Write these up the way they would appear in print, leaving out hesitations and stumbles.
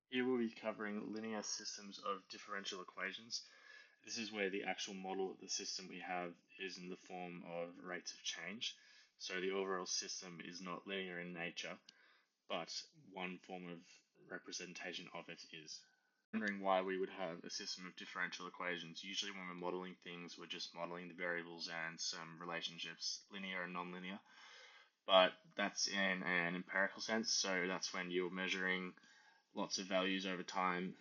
Here we'll be covering linear systems of differential equations. This is where the actual model of the system we have is in the form of rates of change. So the overall system is not linear in nature, but one form of representation of it is. Wondering why we would have a system of differential equations. Usually when we're modeling things, we're just modeling the variables and some relationships, linear and nonlinear. But that's in an empirical sense, so that's when you're measuring lots of values over time,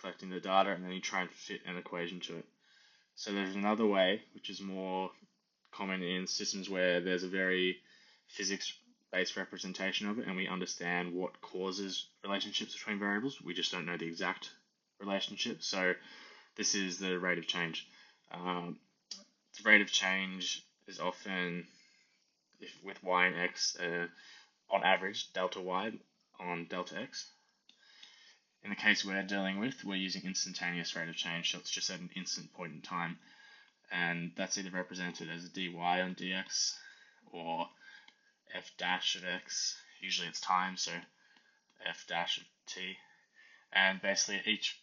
collecting the data, and then you try and fit an equation to it. So there's another way, which is more common in systems where there's a very physics-based representation of it, and we understand what causes relationships between variables. We just don't know the exact relationship. So this is the rate of change. The rate of change is often, if with y and x, on average, delta y on delta x. In the case we're dealing with, we're using instantaneous rate of change, so it's just at an instant point in time. And that's either represented as dy on dx or f dash of x. Usually it's time, so f dash of t. And basically at each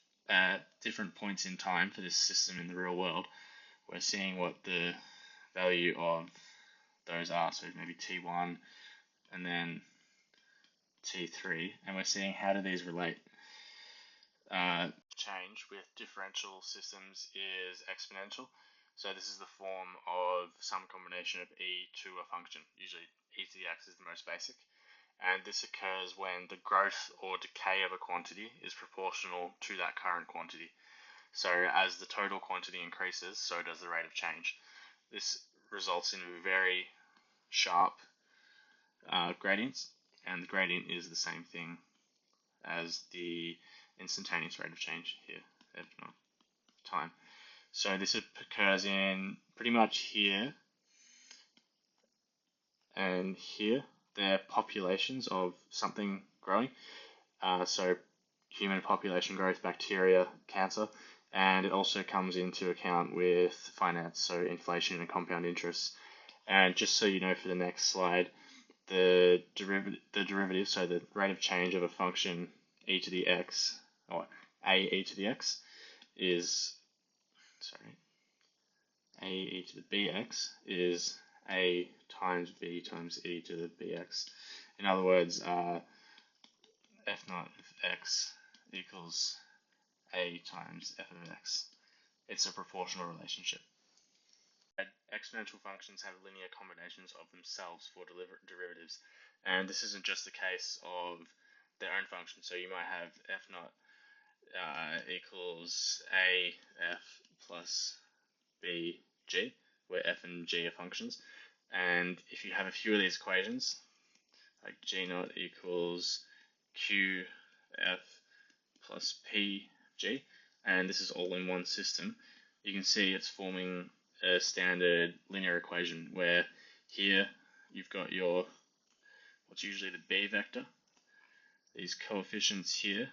different points in time for this system in the real world, we're seeing what the value of those are. So maybe t1 and then t3, and we're seeing how do these relate. Change with differential systems is exponential. So this is the form of some combination of e to a function. Usually e to the x is the most basic. And this occurs when the growth or decay of a quantity is proportional to that current quantity. So as the total quantity increases, so does the rate of change. This results in very sharp gradients, and the gradient is the same thing as the instantaneous rate of change here, f naught time. So this occurs in pretty much here and here. They're populations of something growing. So human population growth, bacteria, cancer, and it also comes into account with finance, so inflation and compound interest. And just so you know for the next slide, the derivative, so the rate of change of a function e to the x, or a e to the x, is, a e to the bx is a times b times e to the bx. In other words, f naught of x equals a times f of x. It's a proportional relationship. Exponential functions have linear combinations of themselves for derivatives, and this isn't just the case of their own function. So you might have f naught equals a f plus b g, where f and g are functions. And if you have a few of these equations, like g naught equals q f plus p g, and this is all in one system, you can see it's forming a standard linear equation where here you've got your, what's usually the b vector, these coefficients here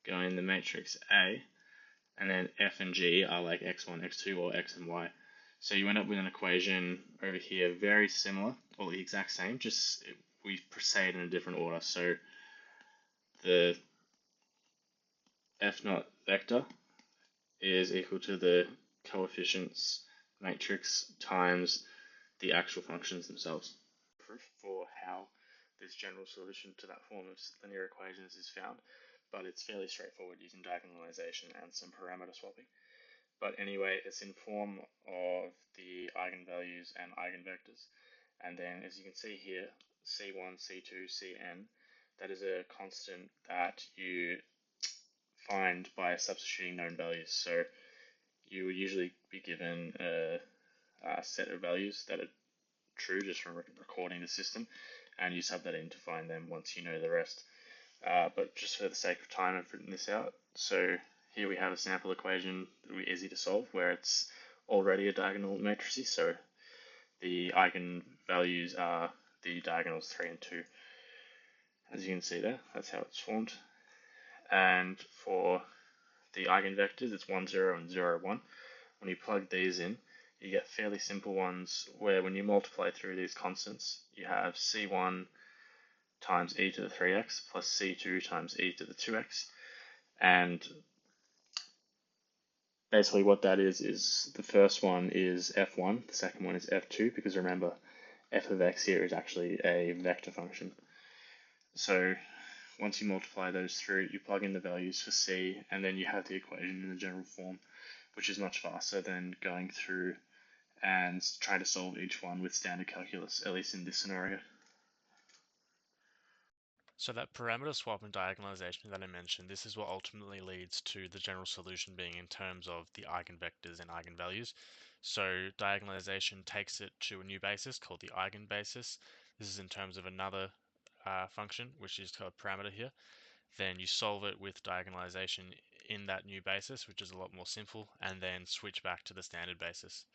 go in the matrix A, and then f and g are like x1, x2, or x and y. So you end up with an equation over here very similar, or the exact same, just we proceed in a different order. So the f naught vector is equal to the coefficients matrix times the actual functions themselves. Proof for how this general solution to that form of linear equations is found, but it's fairly straightforward using diagonalization and some parameter swapping. But anyway, it's in form of the eigenvalues and eigenvectors. And then as you can see here, C1, C2, Cn, that is a constant that you find by substituting known values. So you would usually be given a set of values that are true just from recording the system, and you sub that in to find them once you know the rest. But just for the sake of time, I've written this out. So here we have a sample equation that will be easy to solve, where it's already a diagonal matrices, so the eigenvalues are the diagonals 3 and 2. As you can see there, that's how it's formed. And for the eigenvectors, it's 1, 0, and 0, 1. When you plug these in, you get fairly simple ones where when you multiply through these constants, you have C1 times e to the 3x plus c2 times e to the 2x. And basically what that is the first one is f1, the second one is f2, because remember, f of x here is actually a vector function. So once you multiply those through, you plug in the values for c, and then you have the equation in the general form, which is much faster than going through and trying to solve each one with standard calculus, at least in this scenario. So that parameter swap and diagonalization that I mentioned, this is what ultimately leads to the general solution being in terms of the eigenvectors and eigenvalues. So diagonalization takes it to a new basis called the eigenbasis. This is in terms of another function, which is called parameter here. Then you solve it with diagonalization in that new basis, which is a lot more simple, and then switch back to the standard basis.